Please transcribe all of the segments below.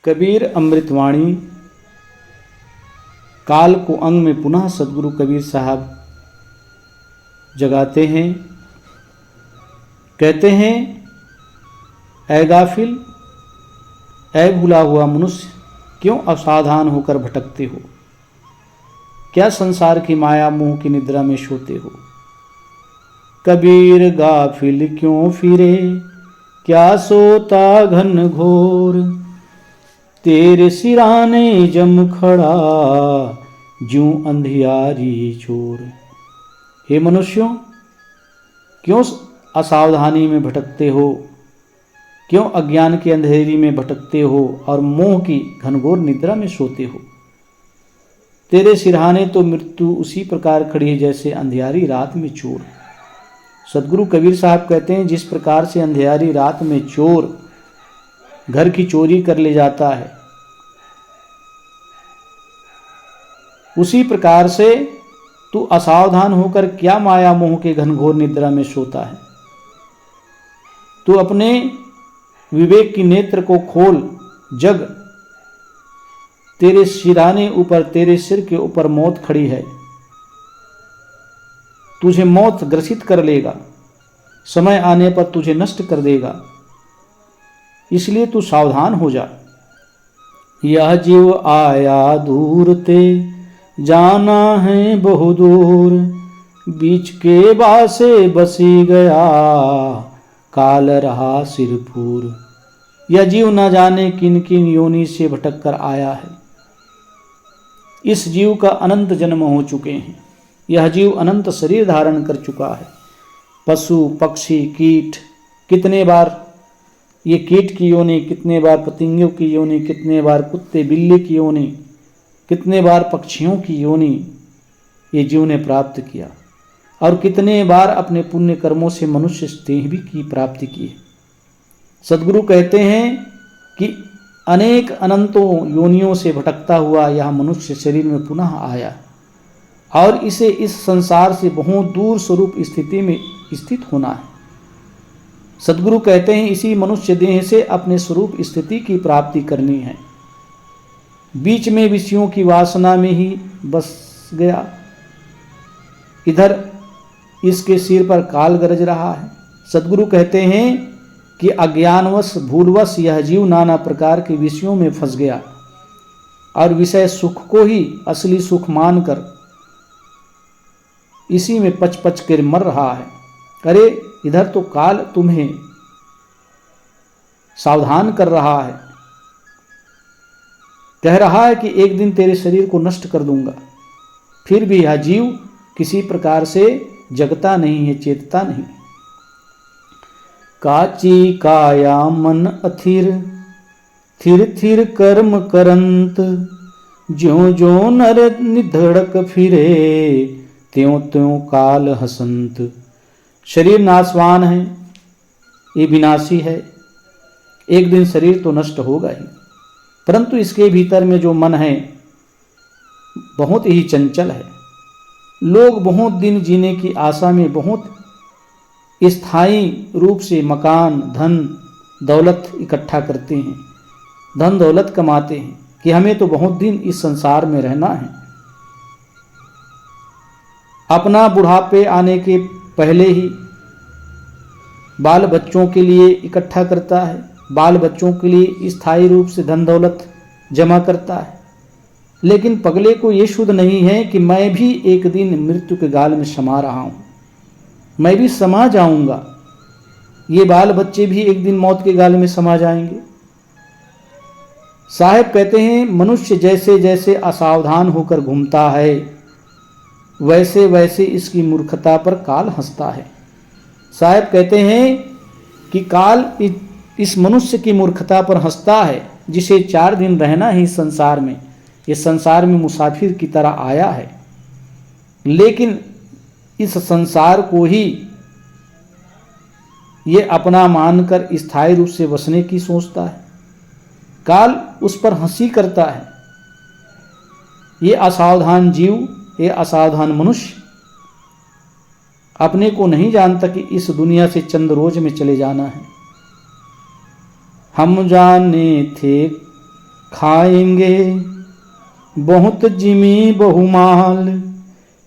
कबीर अमृतवाणी काल को अंग में पुनः सदगुरु कबीर साहब जगाते हैं। कहते हैं, ऐ गाफिल, ऐ भूला हुआ मनुष्य, क्यों असावधान होकर भटकते हो? क्या संसार की माया मोह की निद्रा में सोते हो? कबीर गाफिल क्यों फिरे, क्या सोता घन घोर, तेरे सिराने जम खड़ा, ज्यों अंधियारी चोर। हे मनुष्यों, क्यों असावधानी में भटकते हो? क्यों अज्ञान के अंधेरी में भटकते हो और मोह की घनघोर निद्रा में सोते हो? तेरे सिरहाने तो मृत्यु उसी प्रकार खड़ी है जैसे अंधियारी रात में चोर। सदगुरु कबीर साहब कहते हैं, जिस प्रकार से अंधियारी रात में चोर घर की चोरी कर ले जाता है, उसी प्रकार से तू असावधान होकर क्या माया मोह के घनघोर निद्रा में सोता है। तू अपने विवेक की नेत्र को खोल, जग तेरे सिराने ऊपर, तेरे सिर के ऊपर मौत खड़ी है। तुझे मौत ग्रसित कर लेगा, समय आने पर तुझे नष्ट कर देगा, इसलिए तू सावधान हो जा। यह जीव आया दूर ते, जाना है बहु दूर, बीच के बासे बसी गया, काल रहा सिरपुर। यह जीव न जाने किन किन योनि से भटक कर आया है। इस जीव का अनंत जन्म हो चुके हैं। यह जीव अनंत शरीर धारण कर चुका है। पशु पक्षी कीट, कितने बार ये कीट की योनि, कितने बार पतंगों की योनि, कितने बार कुत्ते बिल्ली की योनि, कितने बार पक्षियों की योनि ये जीव ने प्राप्त किया, और कितने बार अपने पुण्य कर्मों से मनुष्य देह भी की प्राप्ति की है। सदगुरु कहते हैं कि अनेक अनंतों योनियों से भटकता हुआ यह मनुष्य शरीर में पुनः आया और इसे इस संसार से बहुत दूर स्वरूप स्थिति में स्थित होना है। सदगुरु कहते हैं, इसी मनुष्य देह से अपने स्वरूप स्थिति की प्राप्ति करनी है। बीच में विषयों की वासना में ही बस गया। इधर इसके सिर पर काल गरज रहा है। सदगुरु कहते हैं कि अज्ञानवश भूलवश यह जीव नाना प्रकार के विषयों में फंस गया और विषय सुख को ही असली सुख मानकर इसी में पच पच कर मर रहा है। अरे इधर तो काल तुम्हें सावधान कर रहा है, कह रहा है कि एक दिन तेरे शरीर को नष्ट कर दूंगा। फिर भी यह जीव किसी प्रकार से जगता नहीं है, चेतता नहीं। काची काया मन अथिर, थिर थिर कर्म करंत, ज्यों ज्यों नर निधड़क फिरे, त्यों त्यों काल हसंत। शरीर नाशवान है, ये विनाशी है, एक दिन शरीर तो नष्ट होगा ही, परंतु इसके भीतर में जो मन है बहुत ही चंचल है। लोग बहुत दिन जीने की आशा में बहुत स्थायी रूप से मकान धन दौलत इकट्ठा करते हैं, धन दौलत कमाते हैं कि हमें तो बहुत दिन इस संसार में रहना है। अपना बुढ़ापे आने के पहले ही बाल बच्चों के लिए इकट्ठा करता है, बाल बच्चों के लिए स्थायी रूप से धन दौलत जमा करता है। लेकिन पगले को ये शुद्ध नहीं है कि मैं भी एक दिन मृत्यु के गाल में समा रहा हूं, मैं भी समा जाऊंगा, ये बाल बच्चे भी एक दिन मौत के गाल में समा जाएंगे। साहब कहते हैं, मनुष्य जैसे जैसे असावधान होकर घूमता है वैसे वैसे इसकी मूर्खता पर काल हंसता है। साहब कहते हैं कि काल इस मनुष्य की मूर्खता पर हंसता है, जिसे 4 दिन रहना ही संसार में, ये संसार में मुसाफिर की तरह आया है, लेकिन इस संसार को ही ये अपना मानकर स्थायी रूप से बसने की सोचता है। काल उस पर हंसी करता है। ये असावधान जीव, ये असावधान मनुष्य अपने को नहीं जानता कि इस दुनिया से चंद रोज में चले जाना है। हम जाने थे खाएंगे बहुत जिमी बहुमाल,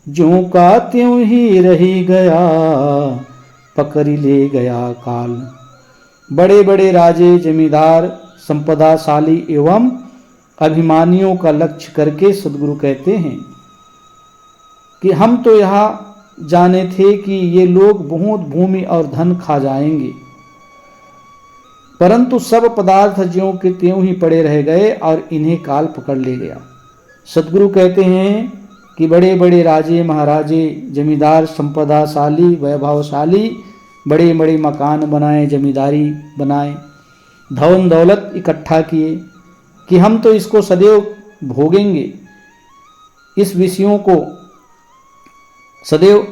ज्यों का त्यों ही रही गया पकड़ ले गया काल। बड़े बड़े राजे, जमींदार, संपदाशाली एवं अभिमानियों का लक्ष्य करके सदगुरु कहते हैं कि हम तो यहाँ जाने थे कि ये लोग बहुत भूमि और धन खा जाएंगे, परंतु सब पदार्थ ज्यों के त्यों ही पड़े रह गए और इन्हें काल पकड़ ले गया। सदगुरु कहते हैं कि बड़े बड़े राजे, महाराजे, जमींदार, संपदाशाली, वैभवशाली बड़े बड़े मकान बनाए, जमींदारी बनाए, धन दौलत इकट्ठा किए कि हम तो इसको सदैव भोगेंगे, इस विषयों को सदैव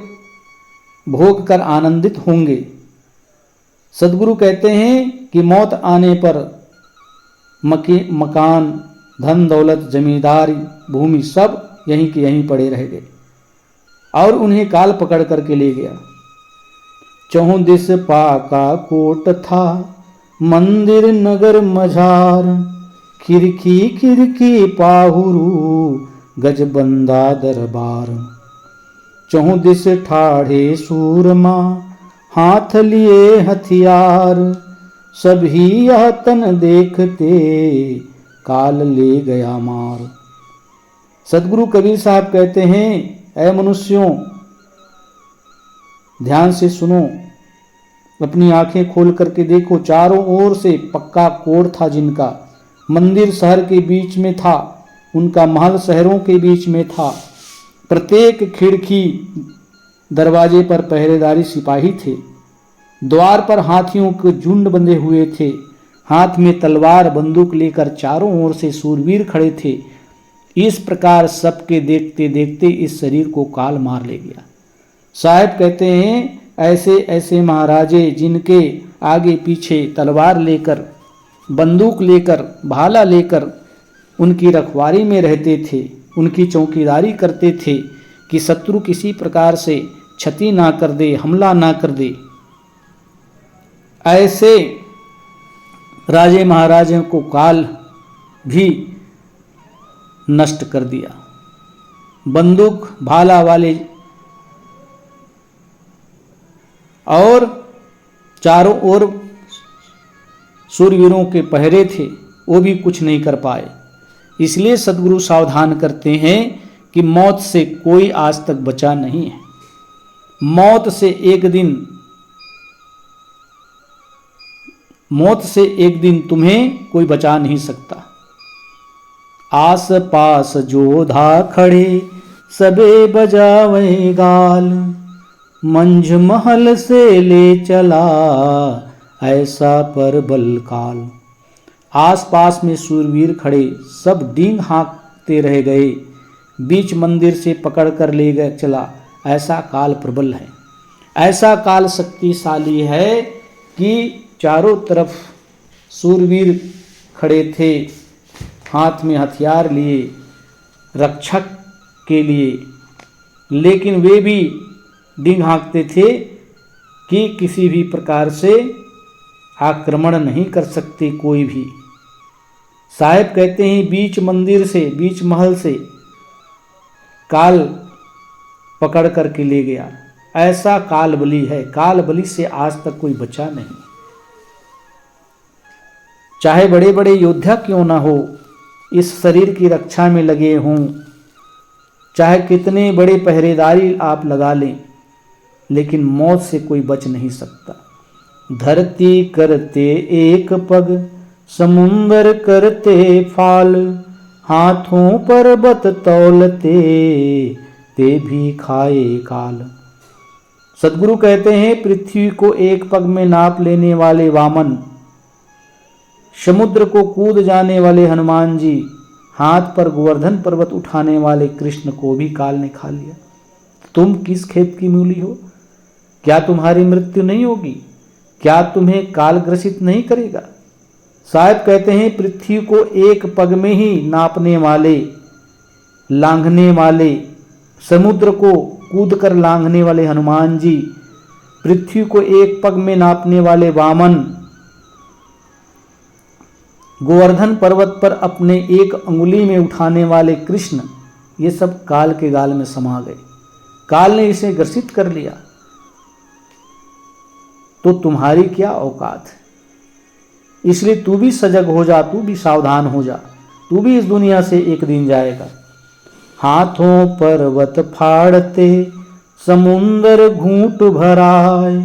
भोग कर आनंदित होंगे। सदगुरु कहते हैं कि मौत आने पर मकान, धन दौलत, जमींदारी, भूमि सब यहीं के यहीं पड़े रह गए और उन्हें काल पकड़ करके ले गया। चौं दिस पाका कोट था, मंदिर नगर मझार, खिड़की खिड़की पाहुरू, गजबंदा दरबार। चौं दिस ठाढ़े सूरमा, हाथ लिए हथियार, सभी यह तन देखते काल ले गया मार। सदगुरु कबीर साहब कहते हैं, ऐ मनुष्यों ध्यान से सुनो, अपनी आंखें खोल करके देखो, चारों ओर से पक्का कोट था जिनका, मंदिर शहर के बीच में था, उनका महल शहरों के बीच में था, प्रत्येक खिड़की दरवाजे पर पहरेदारी सिपाही थे, द्वार पर हाथियों के झुंड बंधे हुए थे, हाथ में तलवार बंदूक लेकर चारों ओर से सूरवीर खड़े थे। इस प्रकार सबके देखते देखते इस शरीर को काल मार ले गया। साहब कहते हैं, ऐसे ऐसे महाराजे जिनके आगे पीछे तलवार लेकर, बंदूक लेकर, भाला लेकर उनकी रखवारी में रहते थे, उनकी चौकीदारी करते थे कि शत्रु किसी प्रकार से क्षति ना कर दे, हमला ना कर दे, ऐसे राजे महाराजों को काल भी नष्ट कर दिया। बंदूक भाला वाले और चारों ओर सूरवीरों के पहरे थे, वो भी कुछ नहीं कर पाए। इसलिए सदगुरु सावधान करते हैं कि मौत से कोई आज तक बचा नहीं है। मौत से एक दिन तुम्हें कोई बचा नहीं सकता। आस पास जोधा खड़े सबे बजावे गाल, मंझ महल से ले चला ऐसा पर बल काल। आस पास में सूरवीर खड़े सब डींग हाँकते रह गए, बीच मंदिर से पकड़ कर ले गए चला, ऐसा काल प्रबल है, ऐसा काल शक्तिशाली है कि चारों तरफ सूरवीर खड़े थे, हाथ में हथियार लिए रक्षक के लिए, लेकिन वे भी डींग हाँकते थे कि किसी भी प्रकार से आक्रमण नहीं कर सकते कोई भी। साहब कहते हैं, बीच मंदिर से, बीच महल से काल पकड़ करके ले गया, ऐसा काल बली है। काल बली से आज तक कोई बचा नहीं। चाहे बड़े बड़े योद्धा क्यों ना हो, इस शरीर की रक्षा में लगे हों, चाहे कितने बड़े पहरेदारी आप लगा लें, लेकिन मौत से कोई बच नहीं सकता। धरती करते एक पग, समुंदर करते फाल, हाथों पर्वत तौलते ते भी खाए काल। सदगुरु कहते हैं, पृथ्वी को एक पग में नाप लेने वाले वामन, समुद्र को कूद जाने वाले हनुमान जी, हाथ पर गोवर्धन पर्वत उठाने वाले कृष्ण को भी काल ने खा लिया। तुम किस खेत की मूली हो? क्या तुम्हारी मृत्यु नहीं होगी? क्या तुम्हें काल ग्रसित नहीं करेगा? साहब कहते हैं, पृथ्वी को एक पग में ही नापने वाले, लांघने वाले, समुद्र को कूद कर लांघने वाले हनुमान जी, पृथ्वी को एक पग में नापने वाले वामन, गोवर्धन पर्वत पर अपने एक अंगुली में उठाने वाले कृष्ण, ये सब काल के गाल में समा गए। काल ने इसे ग्रसित कर लिया, तो तुम्हारी क्या औकात है। इसलिए तू भी सजग हो जा, तू भी सावधान हो जा, तू भी इस दुनिया से एक दिन जाएगा। हाथों पर्वत फाड़ते समुंदर घूंट भराए,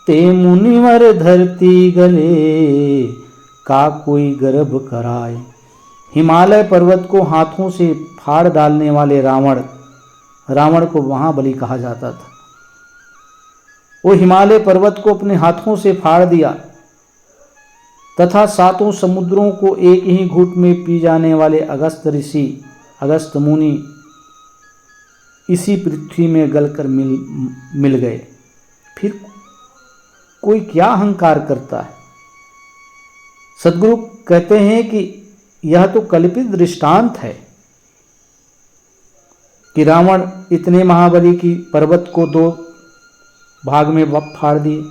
ते मुनिवर धरती गले का कोई गर्भ कराए। हिमालय पर्वत को हाथों से फाड़ डालने वाले रावण को महाबली कहा जाता था। वो हिमालय पर्वत को अपने हाथों से फाड़ दिया तथा सातों समुद्रों को एक ही घूंट में पी जाने वाले अगस्त मुनि इसी पृथ्वी में गलकर मिल गए। फिर कोई क्या अहंकार करता है। सद्गुरु कहते हैं कि यह तो कल्पित दृष्टांत है कि रावण इतने महाबली की पर्वत को दो भाग में फाड़ दिए,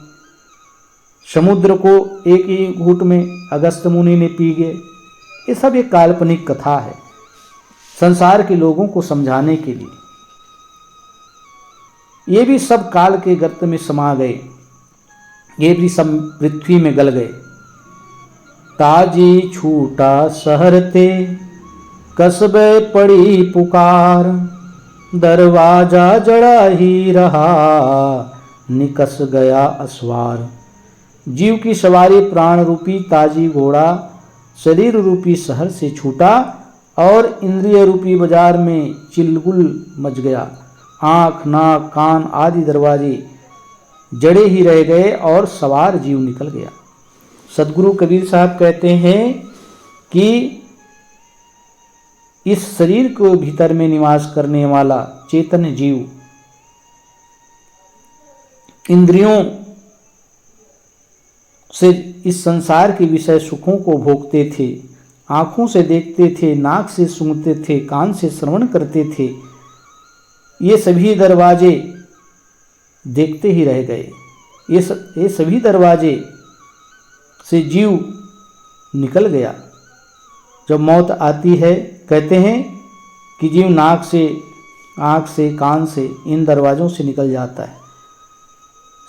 समुद्र को एक ही घूंट में अगस्त मुनि ने पी गए। ये सब एक काल्पनिक कथा है संसार के लोगों को समझाने के लिए। ये भी सब काल के गर्त में समा गए, ये भी सब पृथ्वी में गल गए। ताजी छूटा शहर ते कस्बे पड़ी पुकार, दरवाजा जड़ा ही रहा निकस गया असवार। जीव की सवारी प्राण रूपी ताजी घोड़ा शरीर रूपी शहर से छूटा और इंद्रिय रूपी बाजार में चिलगुल मच गया। आँख नाक कान आदि दरवाजे जड़े ही रह गए और सवार जीव निकल गया। सदगुरु कबीर साहब कहते हैं कि इस शरीर को भीतर में निवास करने वाला चेतन जीव इंद्रियों से इस संसार के विषय सुखों को भोगते थे, आँखों से देखते थे, नाक से सूंघते थे, कान से श्रवण करते थे। ये सभी दरवाजे देखते ही रह गए। ये सभी दरवाजे से जीव निकल गया। जब मौत आती है कहते हैं कि जीव नाक से, आँख से, कान से, इन दरवाज़ों से निकल जाता है।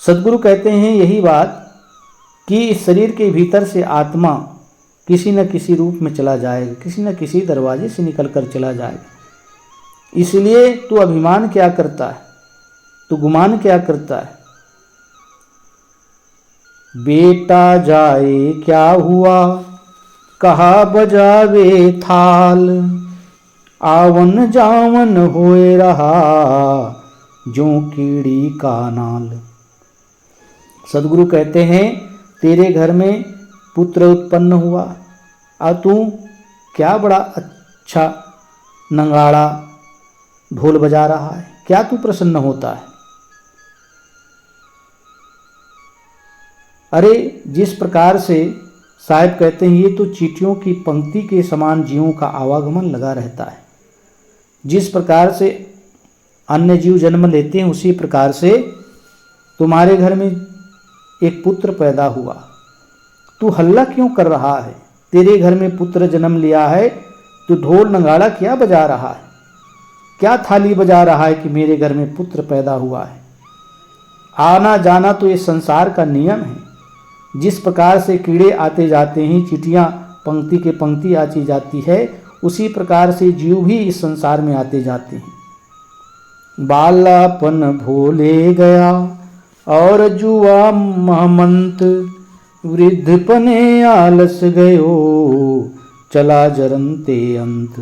सद्गुरु कहते हैं यही बात कि इस शरीर के भीतर से आत्मा किसी न किसी रूप में चला जाएगा, किसी न किसी दरवाजे से निकल कर चला जाएगा। इसलिए तू अभिमान क्या करता है, तू गुमान क्या करता है। बेटा जाए क्या हुआ कहा बजावे थाल, आवन जावन होए रहा जो कीड़ी का नाल। सदगुरु कहते हैं तेरे घर में पुत्र उत्पन्न हुआ और तू क्या बड़ा अच्छा नंगाड़ा ढोल बजा रहा है, क्या तू प्रसन्न होता है। अरे जिस प्रकार से साहब कहते हैं ये तो चींटियों की पंक्ति के समान जीवों का आवागमन लगा रहता है। जिस प्रकार से अन्य जीव जन्म लेते हैं उसी प्रकार से तुम्हारे घर में एक पुत्र पैदा हुआ। तू हल्ला क्यों कर रहा है, तेरे घर में पुत्र जन्म लिया है, तू ढोल नगाड़ा क्या बजा रहा है, क्या थाली बजा रहा है कि मेरे घर में पुत्र पैदा हुआ है। आना जाना तो ये संसार का नियम है। जिस प्रकार से कीड़े आते जाते हैं, चींटियाँ पंक्ति के पंक्ति आती जाती है, उसी प्रकार से जीव भी इस संसार में आते जाते हैं। बालापन भूले गया और जुआ महमंत, वृद्धपने आलस गयो चला जरनते अंत।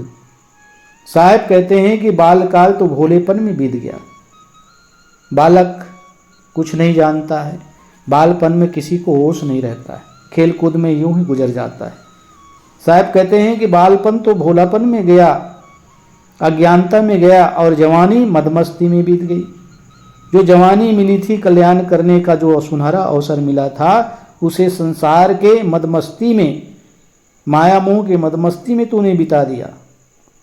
साहब कहते हैं कि बालकाल तो भोलेपन में बीत गया। बालक कुछ नहीं जानता है, बालपन में किसी को होश नहीं रहता है, खेल कूद में यूं ही गुजर जाता है। साहब कहते हैं कि बालपन तो भोलापन में गया, अज्ञानता में गया और जवानी मदमस्ती में बीत गई। जो जवानी मिली थी, कल्याण करने का जो सुनहरा अवसर मिला था, उसे संसार के मदमस्ती में, माया मोह के मदमस्ती में तूने बिता दिया।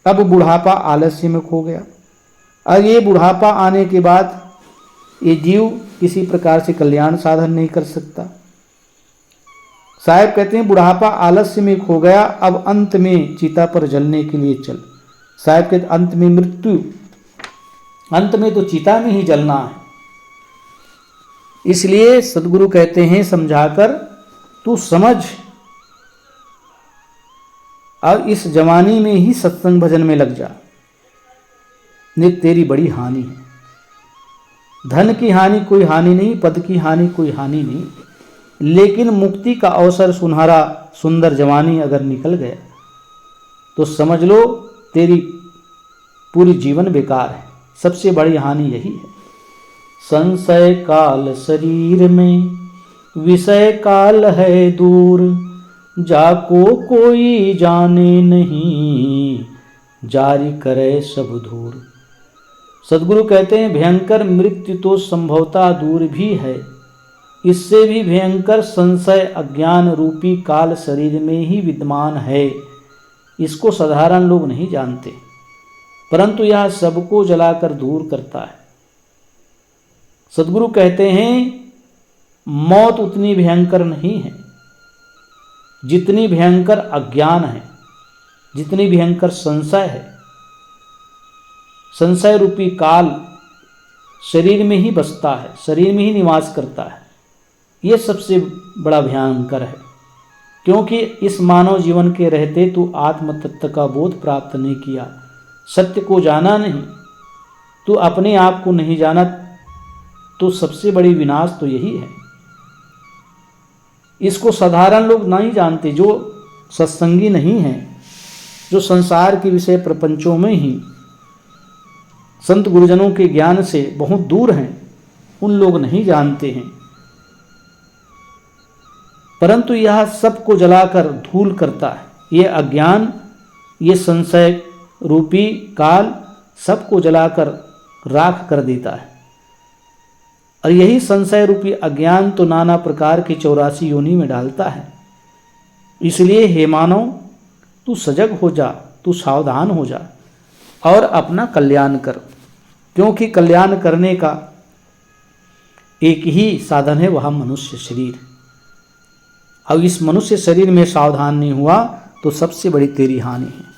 अब बुढ़ापा आलस्य में खो गया और ये बुढ़ापा आने के बाद ये जीव किसी प्रकार से कल्याण साधन नहीं कर सकता। साहब कहते हैं बुढ़ापा आलस्य में खो गया, अब अंत में चिता पर जलने के लिए चल। साहब कहते अंत में मृत्यु, अंत में तो चिता में ही जलना है। इसलिए सदगुरु कहते हैं समझाकर, तू समझ, अब इस जवानी में ही सत्संग भजन में लग जा, नहीं तेरी बड़ी हानि है। धन की हानि कोई हानि नहीं, पद की हानि कोई हानि नहीं, लेकिन मुक्ति का अवसर सुनहरा सुंदर जवानी अगर निकल गया तो समझ लो तेरी पूरी जीवन बेकार है। सबसे बड़ी हानि यही है। संशय काल शरीर में, विषय काल है दूर, जाको कोई जाने नहीं, जारी करे सब धूर। सदगुरु कहते हैं भयंकर मृत्यु तो संभवतः दूर भी है, इससे भी भयंकर संशय अज्ञान रूपी काल शरीर में ही विद्यमान है। इसको साधारण लोग नहीं जानते, परंतु यह सबको जलाकर दूर करता है। सदगुरु कहते हैं मौत उतनी भयंकर नहीं है जितनी भयंकर अज्ञान है, जितनी भयंकर संशय है। संशय रूपी काल शरीर में ही बसता है, शरीर में ही निवास करता है। ये सबसे बड़ा भयंकर है, क्योंकि इस मानव जीवन के रहते तू आत्म तत्व का बोध प्राप्त नहीं किया, सत्य को जाना नहीं, तू अपने आप को नहीं जाना, तो सबसे बड़ी विनाश तो यही है। इसको साधारण लोग नहीं जानते, जो सत्संगी नहीं हैं, जो संसार के विषय प्रपंचों में ही संत गुरुजनों के ज्ञान से बहुत दूर हैं, उन लोग नहीं जानते हैं। परंतु यह सबको जलाकर धूल करता है। ये अज्ञान, ये संशय रूपी काल सबको जलाकर राख कर देता है। और यही संशय रूपी अज्ञान तो नाना प्रकार की 84 योनि में डालता है। इसलिए हे मानव, तू सजग हो जा, तू सावधान हो जा और अपना कल्याण कर, क्योंकि कल्याण करने का एक ही साधन है, वह मनुष्य शरीर। अब इस मनुष्य शरीर में सावधान नहीं हुआ तो सबसे बड़ी तेरी हानि है।